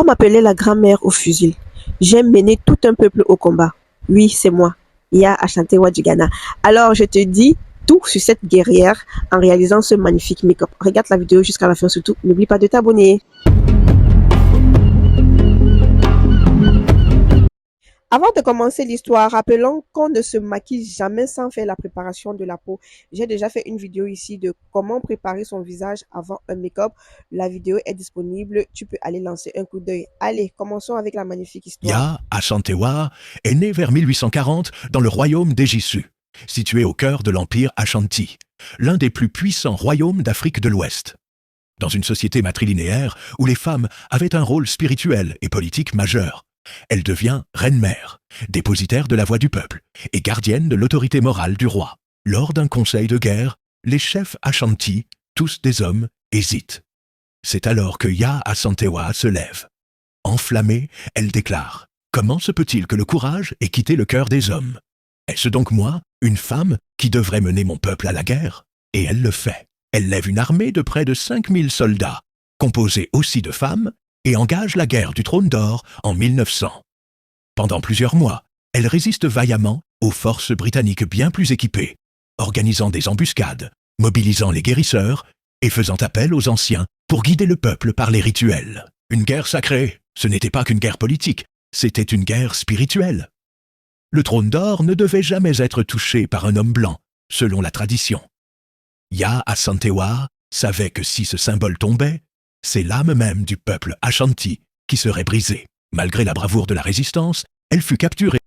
On m'appelait la grand-mère au fusil. J'ai mené tout un peuple au combat. Oui, c'est moi, Ya Ashantewa du Ghana. Alors, je te dis tout sur cette guerrière en réalisant ce magnifique make-up. Regarde la vidéo jusqu'à la fin surtout. N'oublie pas de t'abonner. Avant de commencer l'histoire, rappelons qu'on ne se maquille jamais sans faire la préparation de la peau. J'ai déjà fait une vidéo ici de comment préparer son visage avant un make-up. La vidéo est disponible, tu peux aller lancer un coup d'œil. Allez, commençons avec la magnifique histoire. Ya Ashantewa est né vers 1840 dans le royaume d'Ejisu, situé au cœur de l'empire Ashanti, l'un des plus puissants royaumes d'Afrique de l'Ouest. Dans une société matrilinéaire où les femmes avaient un rôle spirituel et politique majeur, elle devient reine-mère, dépositaire de la voix du peuple et gardienne de l'autorité morale du roi. Lors d'un conseil de guerre, les chefs Ashanti, tous des hommes, hésitent. C'est alors que Ya Ashantewa se lève. Enflammée, elle déclare « Comment se peut-il que le courage ait quitté le cœur des hommes? Est-ce donc moi, une femme, qui devrait mener mon peuple à la guerre ?» Et elle le fait. Elle lève une armée de près de 5000 soldats, composée aussi de femmes, et engage la guerre du Trône d'Or en 1900. Pendant plusieurs mois, elle résiste vaillamment aux forces britanniques bien plus équipées, organisant des embuscades, mobilisant les guérisseurs et faisant appel aux anciens pour guider le peuple par les rituels. Une guerre sacrée, ce n'était pas qu'une guerre politique, c'était une guerre spirituelle. Le Trône d'Or ne devait jamais être touché par un homme blanc, selon la tradition. Ya Ashantewa savait que si ce symbole tombait, c'est l'âme même du peuple Ashanti qui serait brisée. Malgré la bravoure de la résistance, elle fut capturée